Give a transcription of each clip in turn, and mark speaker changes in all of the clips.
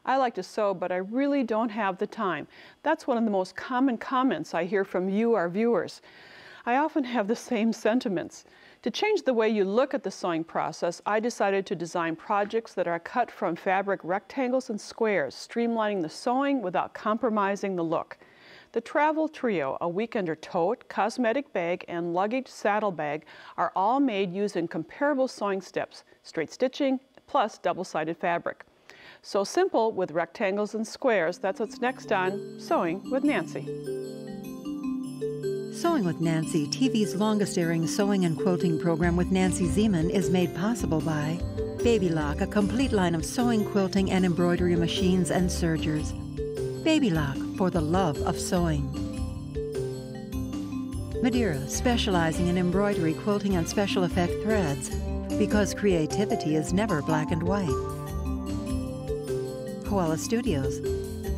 Speaker 1: I like to sew, but I really don't have the time. That's one of the most common comments I hear from you, our viewers. I often have the same sentiments. To change the way you look at the sewing process, I decided to design projects that are cut from fabric rectangles and squares, streamlining the sewing without compromising the look. The Travel Trio, a weekender tote, cosmetic bag, and luggage saddle bag are all made using comparable sewing steps, straight stitching, plus double-sided fabric. So simple with rectangles and squares. That's what's next on Sewing with Nancy.
Speaker 2: Sewing with Nancy, TV's longest-airing sewing and quilting program with Nancy Zieman, is made possible by Baby Lock, a complete line of sewing, quilting, and embroidery machines and sergers. Baby Lock, for the love of sewing. Madeira, specializing in embroidery, quilting, and special effect threads, because creativity is never black and white. Koala Studios,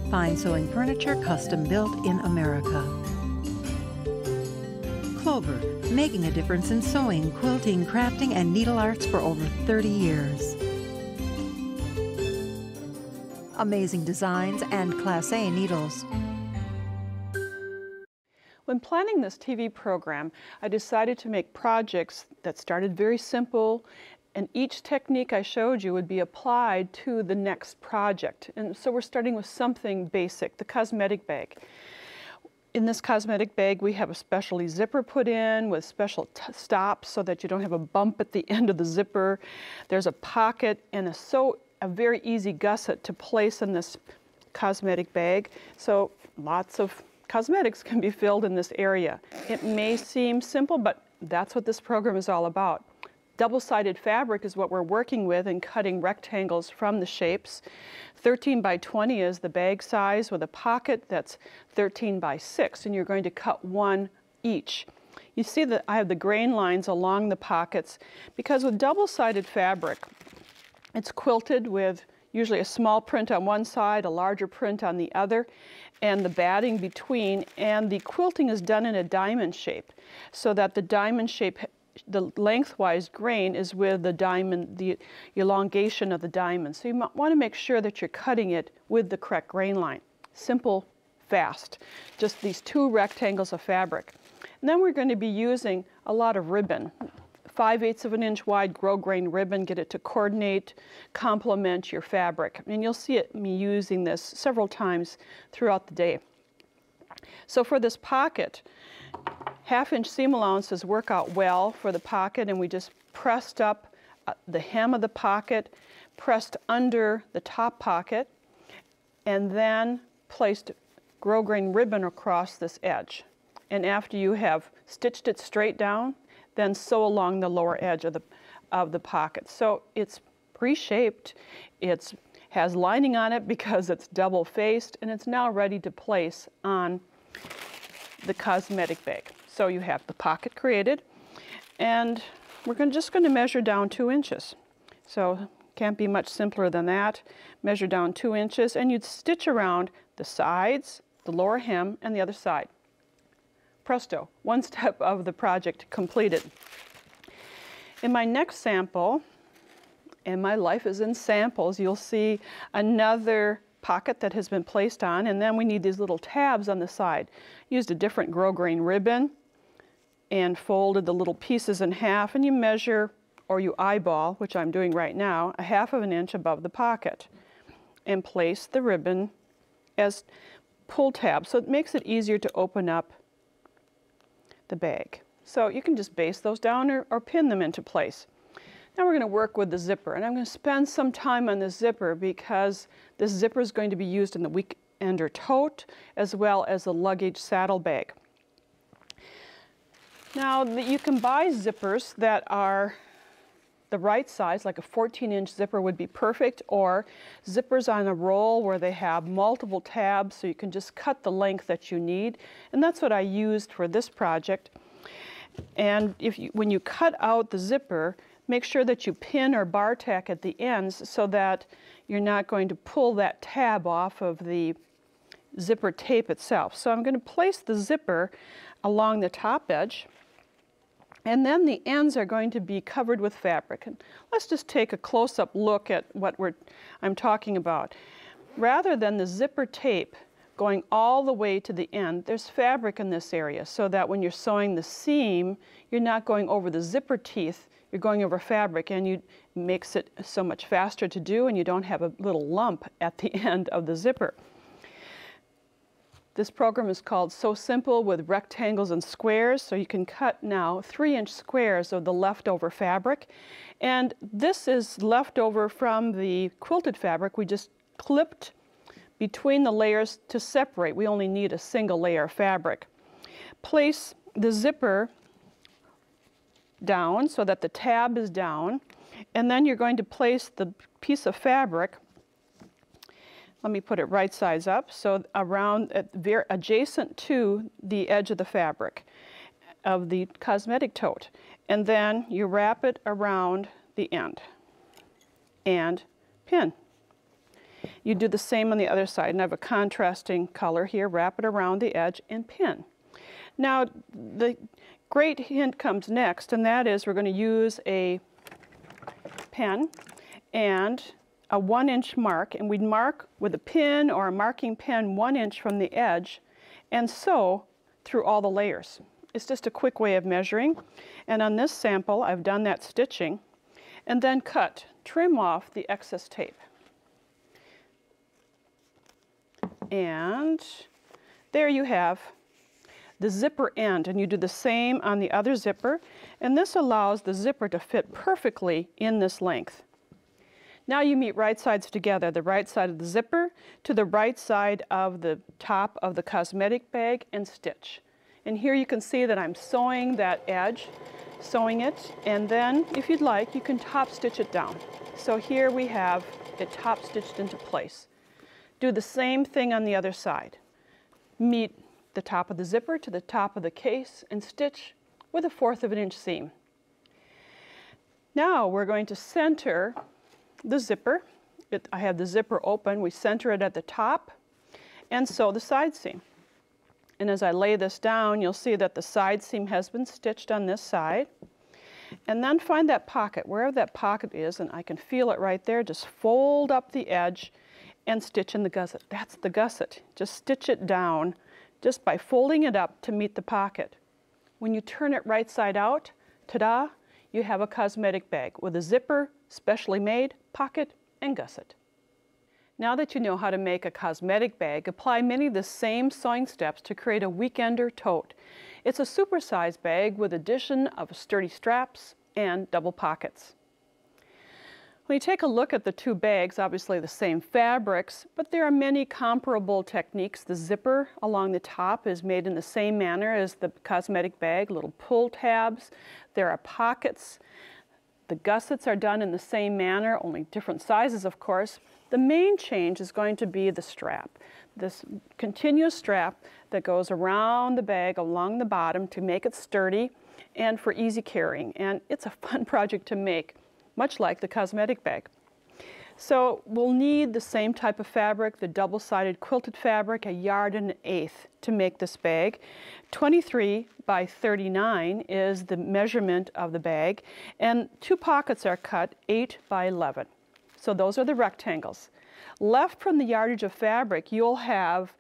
Speaker 2: fine sewing furniture custom built in America. Clover, making a difference in sewing, quilting, crafting, and needle arts for over 30 years. Amazing designs and Class A needles.
Speaker 1: When planning this TV program, I decided to make projects that started very simple, and each technique I showed you would be applied to the next project. And so we're starting with something basic, the cosmetic bag. In this cosmetic bag, we have a specialty zipper put in with special stops so that you don't have a bump at the end of the zipper. There's a pocket and a very easy gusset to place in this cosmetic bag. So lots of cosmetics can be filled in this area. It may seem simple, but that's what this program is all about. Double-sided fabric is what we're working with in cutting rectangles from the shapes. 13 by 20 is the bag size with a pocket that's 13 by 6, and you're going to cut one each. You see that I have the grain lines along the pockets because with double-sided fabric, it's quilted with usually a small print on one side, a larger print on the other, and the batting between, and the quilting is done in a diamond shape so that the diamond shape, the lengthwise grain is with the diamond, the elongation of the diamond. So you want to make sure that you're cutting it with the correct grain line. Simple, fast, just these two rectangles of fabric. And then we're going to be using a lot of ribbon. 5/8 of an inch wide grosgrain ribbon, get it to coordinate, complement your fabric. And you'll see me using this several times throughout the day. So for this pocket, 1/2 inch seam allowances work out well for the pocket, and we just pressed up the hem of the pocket, pressed under the top pocket, and then placed grosgrain ribbon across this edge. And after you have stitched it straight down, then sew along the lower edge of the pocket. So it's pre-shaped, it has lining on it because it's double-faced, and it's now ready to place on the cosmetic bag. So you have the pocket created, and we're just going to measure down 2 inches. So can't be much simpler than that. Measure down 2 inches, and you'd stitch around the sides, the lower hem, and the other side. Presto, one step of the project completed. In my next sample, and my life is in samples, you'll see another pocket that has been placed on, and then we need these little tabs on the side. Used a different grosgrain ribbon and folded the little pieces in half, and you measure, or you eyeball, which I'm doing right now, 1/2 of an inch above the pocket, and place the ribbon as pull tabs, so it makes it easier to open up the bag. So you can just base those down or pin them into place. Now we're going to work with the zipper, and I'm going to spend some time on the zipper because this zipper is going to be used in the weekender tote as well as the luggage saddle bag. Now you can buy zippers that are the right size, like a 14-inch zipper would be perfect, or zippers on a roll where they have multiple tabs so you can just cut the length that you need. And that's what I used for this project. And when you cut out the zipper, make sure that you pin or bar tack at the ends so that you're not going to pull that tab off of the zipper tape itself. So I'm going to place the zipper along the top edge, and then the ends are going to be covered with fabric. And let's just take a close-up look at what I'm talking about. rather than the zipper tape going all the way to the end, there's fabric in this area so that when you're sewing the seam, you're not going over the zipper teeth, you're going over fabric, and it makes it so much faster to do, and you don't have a little lump at the end of the zipper. This program is called Sew Simple with rectangles and squares, so you can cut now 3-inch squares of the leftover fabric. And this is leftover from the quilted fabric. We just clipped between the layers to separate. We only need a single layer of fabric. Place the zipper down so that the tab is down, and then you're going to place the piece of fabric, let me put it right sides up, so around, adjacent to the edge of the fabric of the cosmetic tote. And then you wrap it around the end and pin. You do the same on the other side, and I have a contrasting color here. Wrap it around the edge and pin. Now, the great hint comes next, and that is we're going to use a pen and a 1-inch mark, and we'd mark with a pin or a marking pen 1 inch from the edge and sew through all the layers. It's just a quick way of measuring, and on this sample I've done that stitching, and then trim off the excess tape. And there you have the zipper end, and you do the same on the other zipper, and this allows the zipper to fit perfectly in this length. Now you meet right sides together, the right side of the zipper to the right side of the top of the cosmetic bag, and stitch. And here you can see that I'm sewing that edge, sewing it, and then if you'd like you can top stitch it down. So here we have it top stitched into place. Do the same thing on the other side. Meet the top of the zipper to the top of the case and stitch with a 1/4 of an inch seam. Now we're going to center the zipper. I have the zipper open. We center it at the top and sew the side seam. And as I lay this down, you'll see that the side seam has been stitched on this side. And then find that pocket, wherever that pocket is, and I can feel it right there. Just fold up the edge and stitch in the gusset. That's the gusset. Just stitch it down just by folding it up to meet the pocket. When you turn it right side out, ta-da, you have a cosmetic bag with a zipper, specially made, pocket, and gusset. Now that you know how to make a cosmetic bag, apply many of the same sewing steps to create a weekender tote. It's a supersized bag with addition of sturdy straps and double pockets. When you take a look at the two bags, obviously the same fabrics, but there are many comparable techniques. The zipper along the top is made in the same manner as the cosmetic bag, little pull tabs. There are pockets. The gussets are done in the same manner, only different sizes, of course. The main change is going to be the strap. This continuous strap that goes around the bag along the bottom to make it sturdy and for easy carrying. And it's a fun project to make, much like the cosmetic bag. So we'll need the same type of fabric, the double-sided quilted fabric, 1 1/8 to make this bag. 23 by 39 is the measurement of the bag, and 2 pockets are cut 8 by 11. So those are the rectangles. Left from the yardage of fabric, you'll have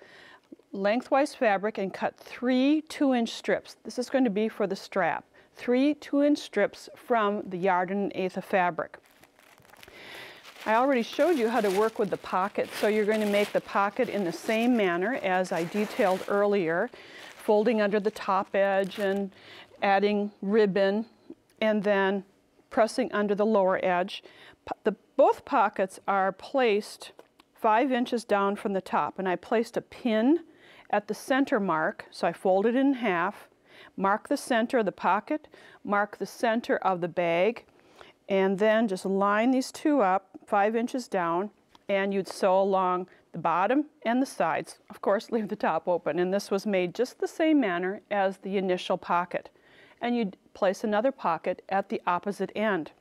Speaker 1: lengthwise fabric and cut 3 2-inch strips. This is going to be for the strap. 3 2-inch strips from the 1 1/8 of fabric. I already showed you how to work with the pocket, so you're going to make the pocket in the same manner as I detailed earlier, folding under the top edge and adding ribbon and then pressing under the lower edge. Both pockets are placed 5 inches down from the top, and I placed a pin at the center mark, so I folded it in half, mark the center of the pocket, mark the center of the bag, and then just line these two up 5 inches down, and you'd sew along the bottom and the sides. Of course, leave the top open, and this was made just the same manner as the initial pocket. And you'd place another pocket at the opposite end.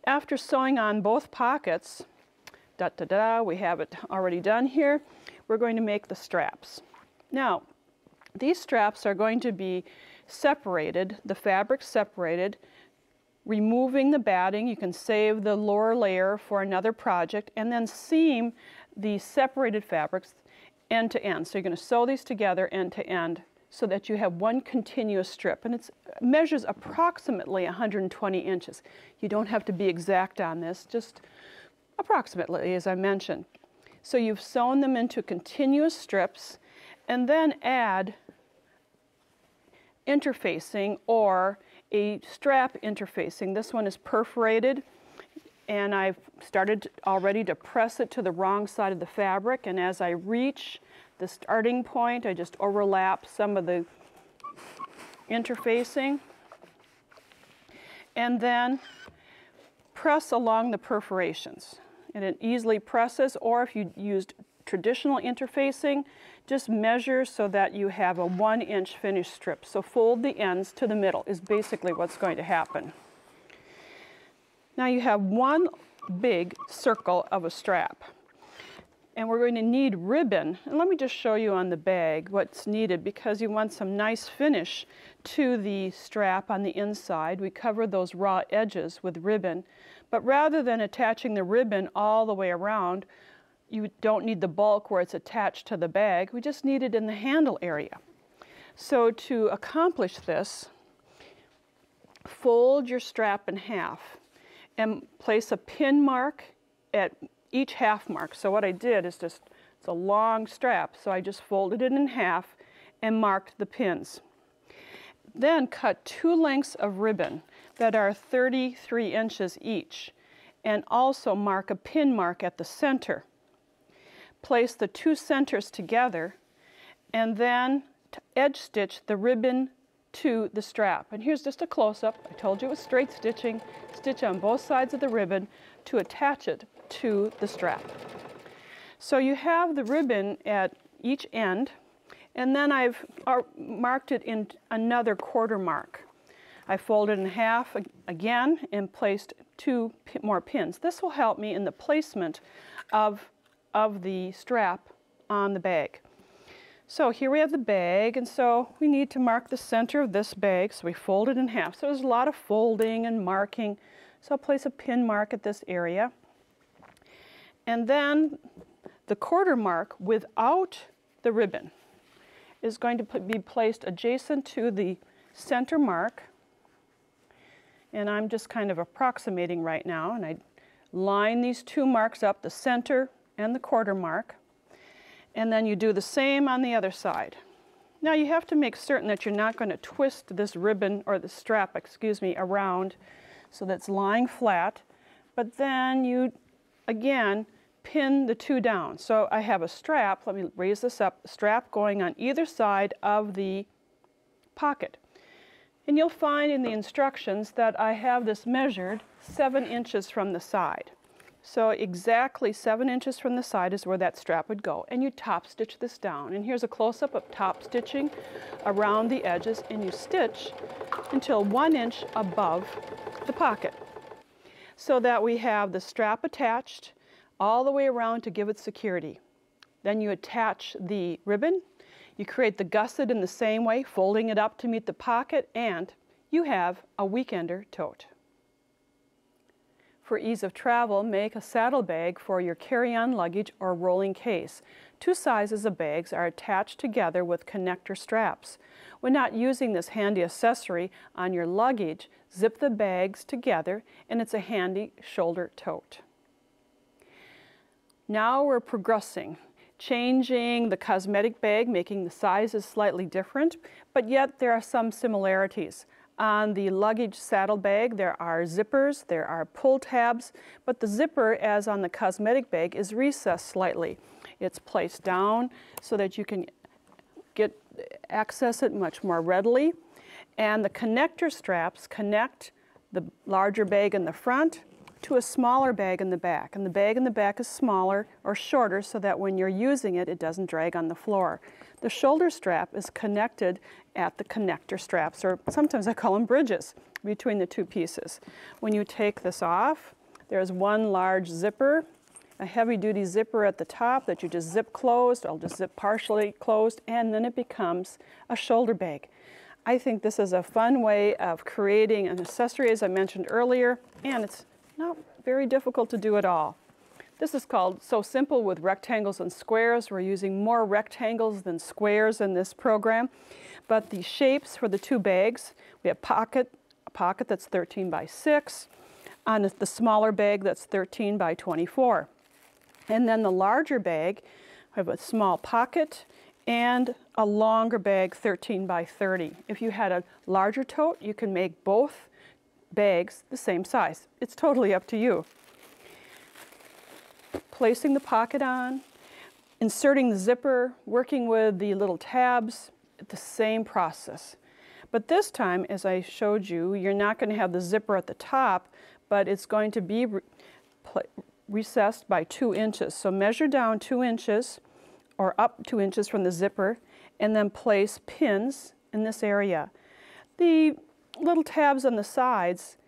Speaker 1: After sewing on both pockets, we have it already done here, we're going to make the straps. Now, these straps are going to be separated, the fabric separated, removing the batting. You can save the lower layer for another project, and then seam the separated fabrics end to end. So you're going to sew these together end to end so that you have one continuous strip. And it measures approximately 120 inches. You don't have to be exact on this, just approximately, as I mentioned. So you've sewn them into continuous strips and then add interfacing or a strap interfacing. This one is perforated, and I've started already to press it to the wrong side of the fabric, and as I reach the starting point, I just overlap some of the interfacing and then press along the perforations. And it easily presses, or if you used traditional interfacing, just measure so that you have a 1-inch finished strip. So fold the ends to the middle is basically what's going to happen. Now you have one big circle of a strap. And we're going to need ribbon. And let me just show you on the bag what's needed, because you want some nice finish to the strap on the inside. We cover those raw edges with ribbon. But rather than attaching the ribbon all the way around, you don't need the bulk where it's attached to the bag. We just need it in the handle area. So to accomplish this, fold your strap in half and place a pin mark at each half mark. So what I did is it's a long strap, so I just folded it in half and marked the pins. Then cut 2 lengths of ribbon that are 33 inches each, and also mark a pin mark at the center. Place the 2 centers together and then edge stitch the ribbon to the strap. And here's just a close-up. I told you it was straight stitching. Stitch on both sides of the ribbon to attach it to the strap. So you have the ribbon at each end, and then I've marked it in another quarter mark. I folded in half again and placed 2 more pins. This will help me in the placement of the strap on the bag. So here we have the bag, and so we need to mark the center of this bag, so we fold it in half. So there's a lot of folding and marking. So I'll place a pin mark at this area. And then the quarter mark without the ribbon is going to be placed adjacent to the center mark. And I'm just kind of approximating right now, and I line these 2 marks up, the center and the quarter mark. And then you do the same on the other side. Now you have to make certain that you're not going to twist this ribbon, or the strap, excuse me, around so that it's lying flat. But then you, again, pin the 2 down. So I have a strap, let me raise this up, a strap going on either side of the pocket. And you'll find in the instructions that I have this measured 7 inches from the side. So exactly 7 inches from the side is where that strap would go. And you top stitch this down. And here's a close-up of top stitching around the edges, and you stitch until 1 inch above the pocket, so that we have the strap attached all the way around to give it security. Then you attach the ribbon. You create the gusset in the same way, folding it up to meet the pocket, and you have a weekender tote. For ease of travel, make a saddle bag for your carry-on luggage or rolling case. 2 sizes of bags are attached together with connector straps. When not using this handy accessory on your luggage, zip the bags together and it's a handy shoulder tote. Now we're progressing, changing the cosmetic bag, making the sizes slightly different, but yet there are some similarities. On the luggage saddle bag, there are zippers, there are pull tabs, but the zipper, as on the cosmetic bag, is recessed slightly. It's placed down so that you can access it much more readily. And the connector straps connect the larger bag in the front to a smaller bag in the back. And the bag in the back is smaller or shorter so that when you're using it, it doesn't drag on the floor. The shoulder strap is connected at the connector straps, or sometimes I call them bridges, between the 2 pieces. When you take this off, there's one large zipper, a heavy-duty zipper at the top that you just zip closed. I'll just zip partially closed, and then it becomes a shoulder bag. I think this is a fun way of creating an accessory, as I mentioned earlier, and it's not very difficult to do at all. This is called So Simple with Rectangles and Squares. We're using more rectangles than squares in this program. But the shapes for the two bags, we have a pocket that's 13 by 6. On the smaller bag, that's 13 by 24. And then the larger bag, we have a small pocket and a longer bag, 13 by 30. If you had a larger tote, you can make both bags the same size. It's totally up to you. Placing the pocket on, inserting the zipper, working with the little tabs, the same process. But this time, as I showed you, you're not going to have the zipper at the top, but it's going to be recessed by 2 inches. So measure down 2 inches or up 2 inches from the zipper and then place pins in this area. The little tabs on the sides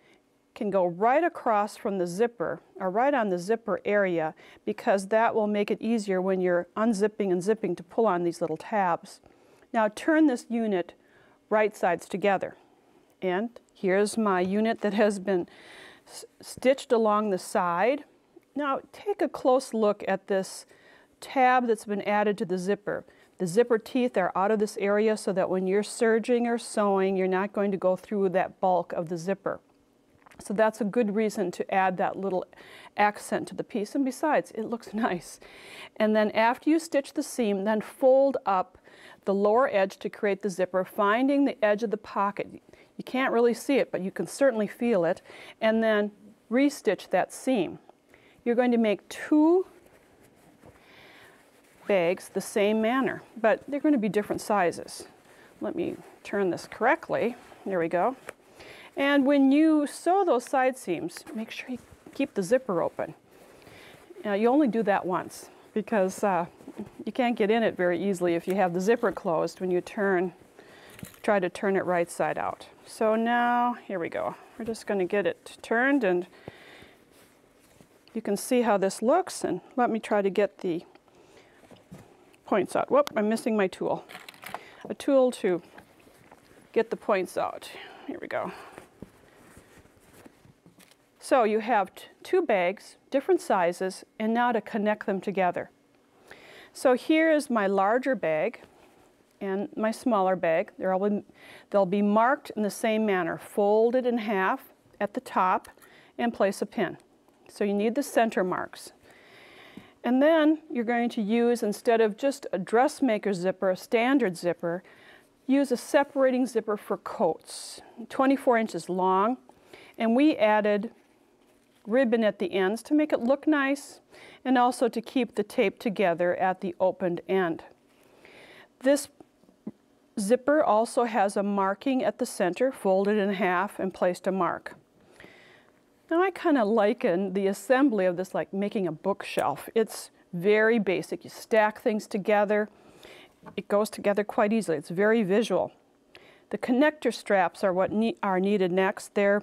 Speaker 1: can go right across from the zipper or right on the zipper area, because that will make it easier when you're unzipping and zipping to pull on these little tabs. Now turn this unit right sides together. And here's my unit that has been stitched along the side. Now take a close look at this tab that's been added to the zipper. The zipper teeth are out of this area so that when you're serging or sewing, you're not going to go through that bulk of the zipper. So that's a good reason to add that little accent to the piece, and besides, it looks nice. And then after you stitch the seam, then fold up the lower edge to create the zipper, finding the edge of the pocket. You can't really see it, but you can certainly feel it, and then re-stitch that seam. You're going to make 2 bags the same manner, but they're going to be different sizes. Let me turn this correctly. There we go. And when you sew those side seams, make sure you keep the zipper open. You only do that once, because you can't get in it very easily if you have the zipper closed when you try to turn it right side out. So now, here we go. We're just going to get it turned, and you can see how this looks. And let me try to get the points out. Whoop, I'm missing my tool. A tool to get the points out. Here we go. So you have 2 bags, different sizes, and now to connect them together. So here is my larger bag and my smaller bag. They'll be marked in the same manner, folded in half at the top and place a pin. So you need the center marks. And then you're going to use, instead of just a dressmaker zipper, a standard zipper, use a separating zipper for coats, 24 inches long. And we added ribbon at the ends to make it look nice, and also to keep the tape together at the opened end. This zipper also has a marking at the center, folded in half and placed a mark. Now I kind of liken the assembly of this like making a bookshelf. It's very basic. You stack things together. It goes together quite easily. It's very visual. The connector straps are what are needed next. They're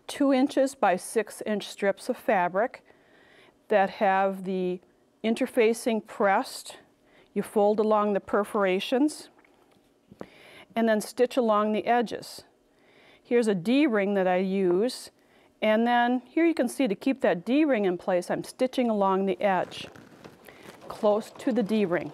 Speaker 1: 2 inches by 6 inch strips of fabric that have the interfacing pressed. You fold along the perforations and then stitch along the edges. Here's a D-ring that I use, and then here you can see, to keep that D-ring in place, I'm stitching along the edge close to the D-ring.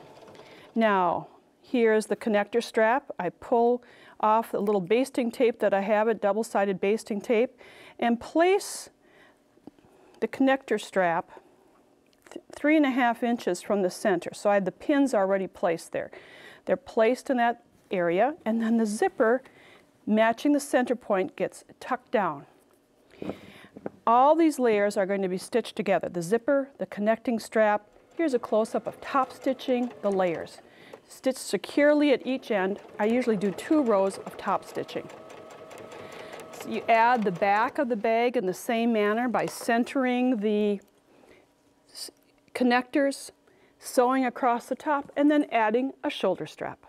Speaker 1: Now here's the connector strap. I pull off the little basting tape that I have, a double-sided basting tape, and place the connector strap 3.5 inches from the center. So I have the pins already placed there. They're placed in that area, and then the zipper, matching the center point, gets tucked down. All these layers are going to be stitched together. The zipper, the connecting strap. Here's a close-up of top stitching the layers. Stitch securely at each end. I usually do 2 rows of top stitching. So you add the back of the bag in the same manner by centering the connectors, sewing across the top, and then adding a shoulder strap.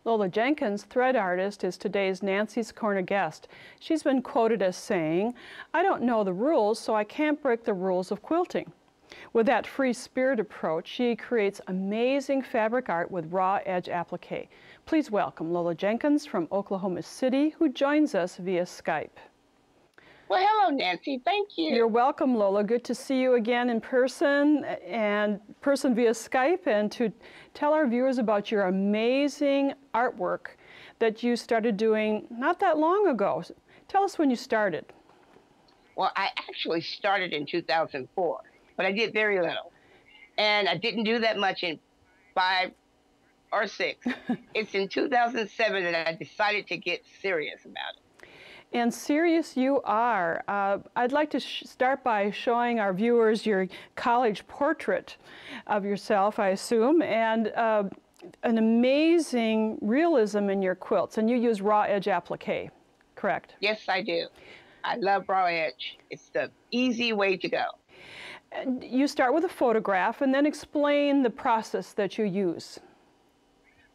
Speaker 1: Lola Jenkins, thread artist, is today's Nancy's Corner guest. She's been quoted as saying, "I don't know the rules, so I can't break the rules of quilting." With that free spirit approach, she creates amazing fabric art with raw edge applique. Please welcome Lola Jenkins from Oklahoma City, who joins us via Skype.
Speaker 3: Well, hello, Nancy. Thank you.
Speaker 1: You're welcome, Lola. Good to see you again in person and via Skype, and to tell our viewers about your amazing artwork that you started doing not that long ago. Tell us when you started.
Speaker 3: Well, I actually started in 2004, but I did very little. And I didn't do that much in 5 or 6. It's in 2007 that I decided to get serious about it.
Speaker 1: And serious you are. I'd like to start by showing our viewers your college portrait of yourself, I assume, and an amazing realism in your quilts. And you use raw edge applique, correct?
Speaker 3: Yes, I do. I love raw edge. It's the easy way to go.
Speaker 1: And you start with a photograph and then explain the process that you use.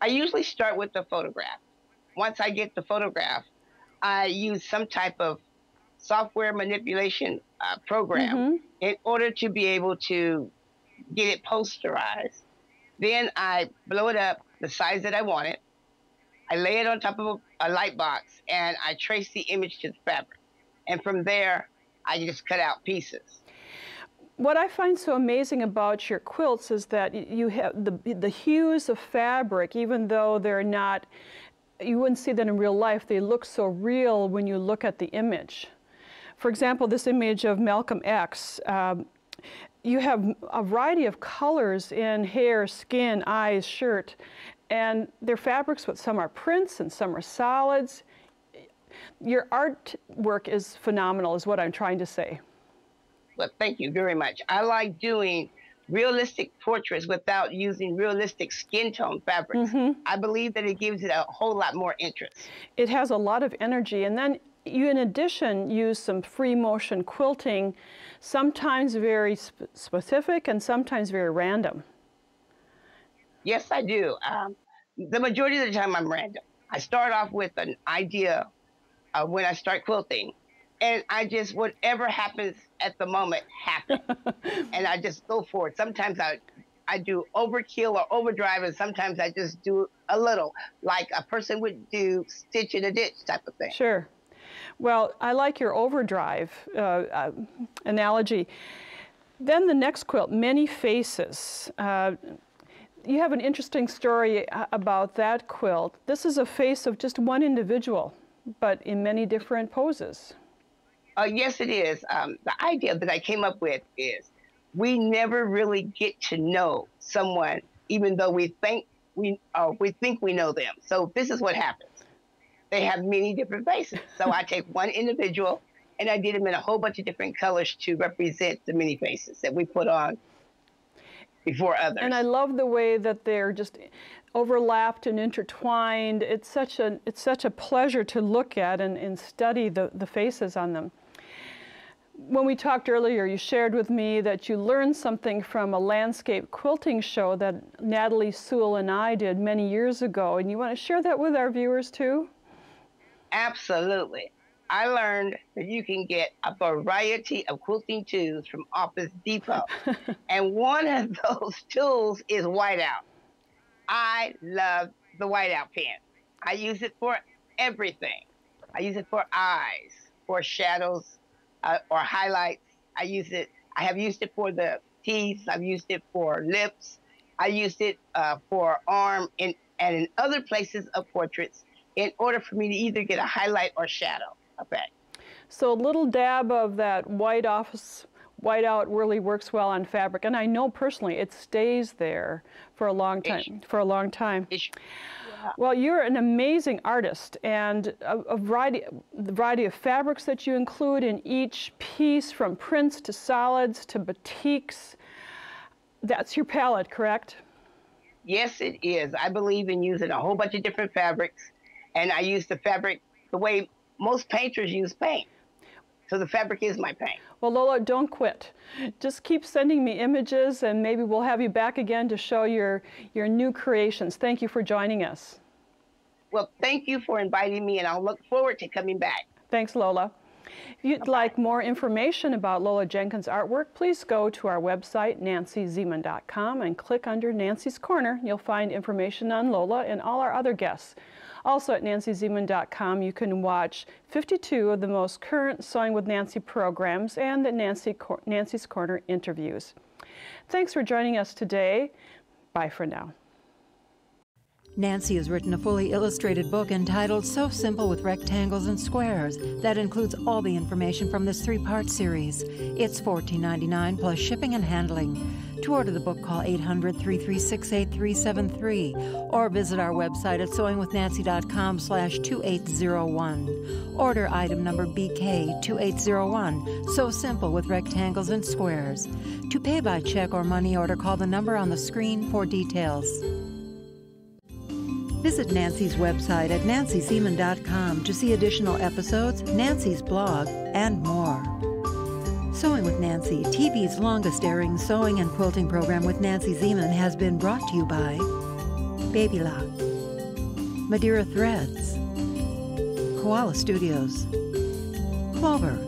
Speaker 3: I usually start with the photograph. Once I get the photograph, I use some type of software manipulation program in order to be able to get it posterized. Then I blow it up the size that I want it. I lay it on top of a light box, and I trace the image to the fabric. And from there, I just cut out pieces.
Speaker 1: What I find so amazing about your quilts is that you have the hues of fabric, even though they're not, you wouldn't see that in real life, they look so real when you look at the image. For example, this image of Malcolm X, you have a variety of colors in hair, skin, eyes, shirt, and they're fabrics, but some are prints and some are solids. Your artwork is phenomenal, is what I'm trying to say.
Speaker 3: Well, thank you very much. I like doing realistic portraits without using realistic skin tone fabrics. I believe that it gives it a whole lot more interest.
Speaker 1: It has a lot of energy, and then you, in addition, use some free motion quilting, sometimes very specific and sometimes very random.
Speaker 3: Yes, I do. The majority of the time I'm random. I start off with an idea when I start quilting, and I just, whatever happens at the moment happens. And I just go for it. Sometimes I do overkill or overdrive, and sometimes I just do a little, like a person would do stitch in a ditch type of thing.
Speaker 1: Sure. Well, I like your overdrive analogy. Then the next quilt, Many Faces. You have an interesting story about that quilt. This is a face of just one individual, but in many different poses.
Speaker 3: Yes, it is. The idea that I came up with is we never really get to know someone, even though we think we know them. So this is what happens. They have many different faces. So I take one individual and I did them in a whole bunch of different colors to represent the many faces that we put on before others.
Speaker 1: And I love the way that they're just overlapped and intertwined. It's such a pleasure to look at and study the faces on them. When we talked earlier, you shared with me that you learned something from a landscape quilting show that Natalie Sewell and I did many years ago, and you want to share that with our viewers too?
Speaker 3: Absolutely. I learned that you can get a variety of quilting tools from Office Depot, and one of those tools is whiteout. I love the whiteout pen. I use it for everything. I use it for eyes, for shadows, or highlights. I have used it for the teeth. I've used it for lips. I used it for arm and in other places of portraits in order for me to either get a highlight or shadow effect.
Speaker 1: So a little dab of that whiteout really works well on fabric, and I know personally it stays there for a long time. Well, you're an amazing artist, and the variety of fabrics that you include in each piece, from prints to solids to batiks. That's your palette, correct?
Speaker 3: Yes, it is. I believe in using a whole bunch of different fabrics, and I use the fabric the way most painters use paint. So the fabric is my paint.
Speaker 1: Well, Lola, don't quit. Just keep sending me images, and maybe we'll have you back again to show your new creations. Thank you for joining us.
Speaker 3: Well, thank you for inviting me, and I'll look forward to coming back.
Speaker 1: Thanks, Lola. If you'd like more information about Lola Jenkins' artwork, please go to our website, nancyzieman.com, and click under Nancy's Corner. You'll find information on Lola and all our other guests. Also at nancyzieman.com, you can watch 52 of the most current Sewing with Nancy programs and the Nancy's Corner interviews. Thanks for joining us today. Bye for now.
Speaker 2: Nancy has written a fully illustrated book entitled Sew Simple with Rectangles and Squares that includes all the information from this 3-part series. It's $14.99 plus shipping and handling. To order the book, call 800-336-8373 or visit our website at sewingwithnancy.com/2801. Order item number BK2801, Sew Simple with Rectangles and Squares. To pay by check or money order, call the number on the screen for details. Visit Nancy's website at nancyzieman.com to see additional episodes, Nancy's blog, and more. Sewing with Nancy, TV's longest-airing sewing and quilting program with Nancy Zieman, has been brought to you by Baby Lock, Madeira Threads, Koala Studios, Clover,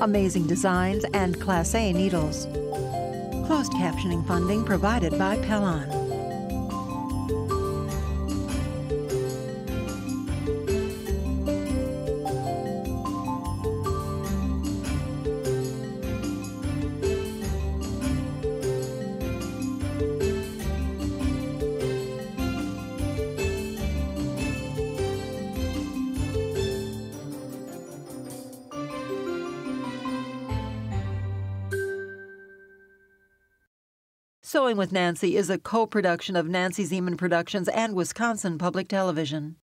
Speaker 2: Amazing Designs, and Class A Needles. Closed captioning funding provided by Pellon. Sewing with Nancy is a co-production of Nancy Zieman Productions and Wisconsin Public Television.